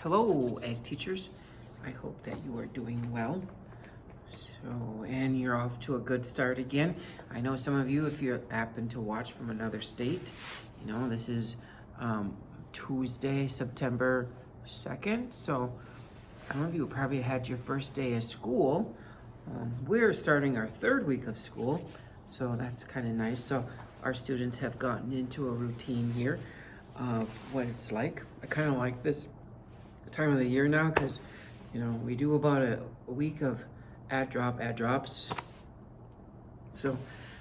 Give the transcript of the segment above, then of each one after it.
Hello, ag teachers. I hope that you are doing well. And you're off to a good start again. I know some of you, if you happen to watch from another state, this is Tuesday, September 2nd. So some of you probably had your first day of school. We're starting our third week of school, so that's kind of nice. So our students have gotten into a routine here of what it's like. I kind of like this time of the year now because we do about a week of add drops, so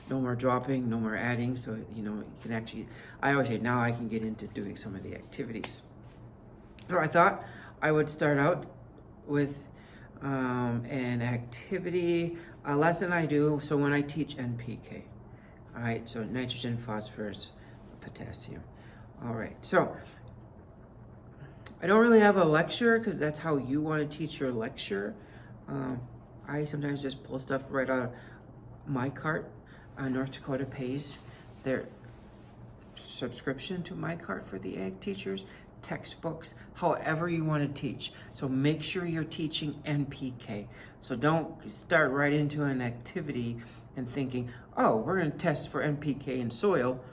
no more dropping, no more adding. So you can actually, I always say now I can get into doing some of the activities. So I thought I would start out with an activity, a lesson I do. So when I teach NPK, all right, so nitrogen, phosphorus, potassium. All right, so I don't really have a lecture because that's how you want to teach your lecture. I sometimes just pull stuff right out of my cart. North Dakota pays their subscription to my cart for the ag teachers, textbooks, however you want to teach. So make sure you're teaching NPK. So don't start right into an activity and thinking, oh, we're going to test for NPK in soil,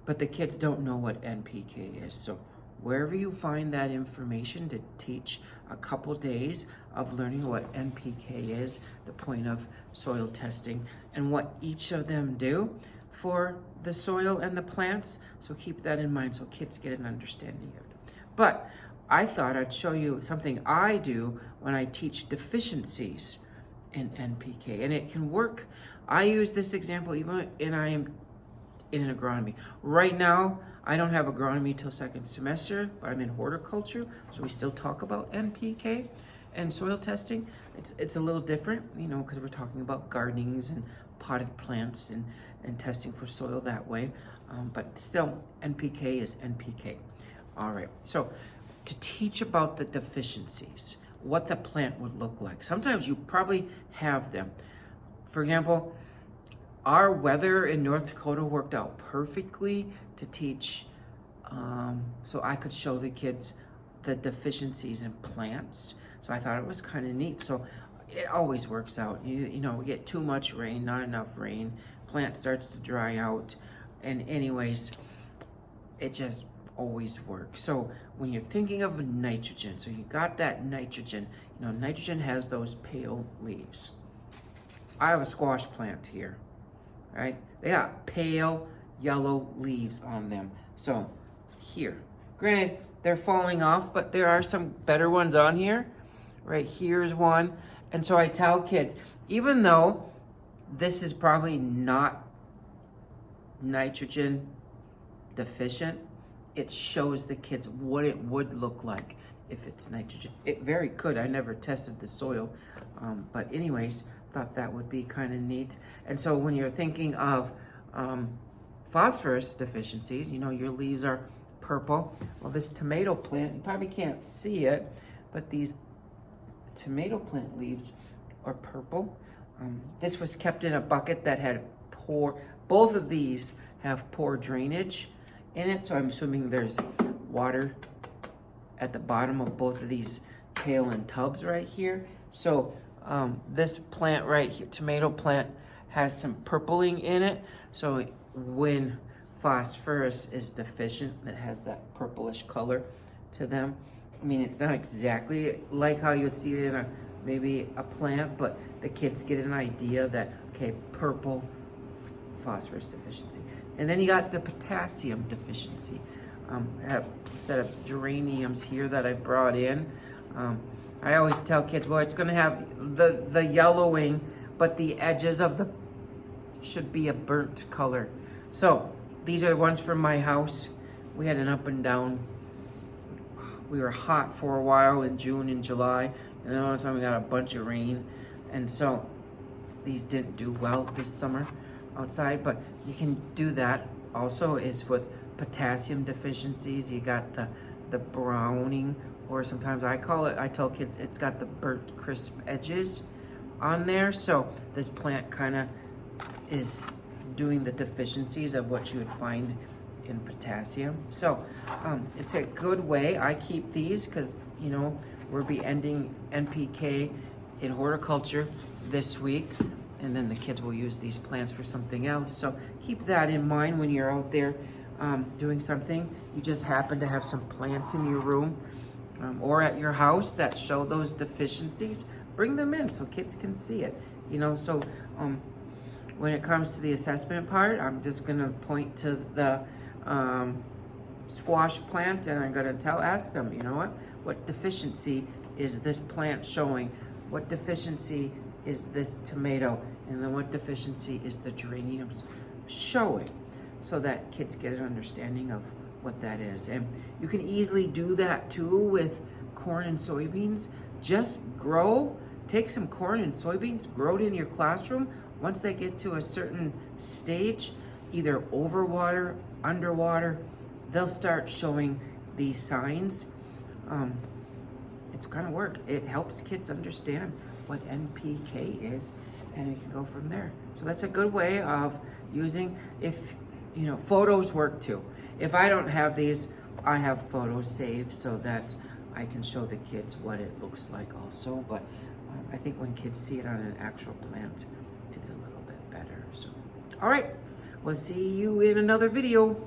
but the kids don't know what NPK is. So wherever you find that information to teach a couple days of learning what NPK is, the point of soil testing, and what each of them do for the soil and the plants. So keep that in mind so kids get an understanding of it. But I thought I'd show you something I do when I teach deficiencies in NPK, and it can work. I use this example even when I am in an agronomy. Right now, I don't have agronomy till second semester, but I'm in horticulture, so we still talk about NPK and soil testing. It's a little different, because we're talking about gardenings and potted plants and testing for soil that way. But still, NPK is NPK. All right, so to teach about the deficiencies, what the plant would look like. Sometimes you probably have them. For example, our weather in North Dakota worked out perfectly to teach, so I could show the kids the deficiencies in plants. So I thought it was kind of neat. So it always works out. We get too much rain, not enough rain, plant starts to dry out. And anyways, it just always works. So when you're thinking of nitrogen, so you got that nitrogen, nitrogen has those pale leaves. I have a squash plant here. Right? They got pale yellow leaves on them. So here, granted, they're falling off, but there are some better ones on here. Right here's one. And so I tell kids, even though this is probably not nitrogen deficient, it shows the kids what it would look like if it's nitrogen. It very could. I never tested the soil. But anyways, thought that would be kind of neat. And so when you're thinking of phosphorus deficiencies, your leaves are purple. Well, this tomato plant, you probably can't see it, but these tomato plant leaves are purple. This was kept in a bucket that had both of these have poor drainage in it, so I'm assuming there's water at the bottom of both of these pail and tubs right here. So this plant right here, tomato plant, has some purpling in it. So when phosphorus is deficient, it has that purplish color to them. I mean, it's not exactly like how you'd see it in maybe a plant, but the kids get an idea that, okay, purple, phosphorus deficiency. And then you got the potassium deficiency. I have a set of geraniums here that I brought in. I always tell kids, well, it's going to have the yellowing, but the edges of the should be a burnt color. So these are the ones from my house. We had an up and down. We were hot for a while in June and July, and then all of a sudden we got a bunch of rain. And so these didn't do well this summer outside, but you can do that also is with potassium deficiencies. You got the browning, or sometimes I tell kids it's got the burnt crisp edges on there. So this plant kind of is doing the deficiencies of what you would find in potassium. So it's a good way. I keep these because, you know, we'll be ending NPK in horticulture this week, and then the kids will use these plants for something else. So keep that in mind when you're out there doing something. You just happen to have some plants in your room or at your house that show those deficiencies. Bring them in so kids can see it. You know, so when it comes to the assessment part, I'm just gonna point to the squash plant, and I'm gonna ask them, you know what deficiency is this plant showing? What deficiency is this tomato? And then what deficiency is the geraniums showing? So that kids get an understanding of what that is. And you can easily do that too with corn and soybeans. Just take some corn and soybeans, grow it in your classroom. Once they get to a certain stage, either overwater, underwater, they'll start showing these signs. It's gonna work. It helps kids understand what NPK is, and you can go from there. So that's a good way of using. If you know, photos work too. If I don't have these, I have photos saved so that I can show the kids what it looks like also. But I think when kids see it on an actual plant, it's a little bit better. So, all right, we'll see you in another video.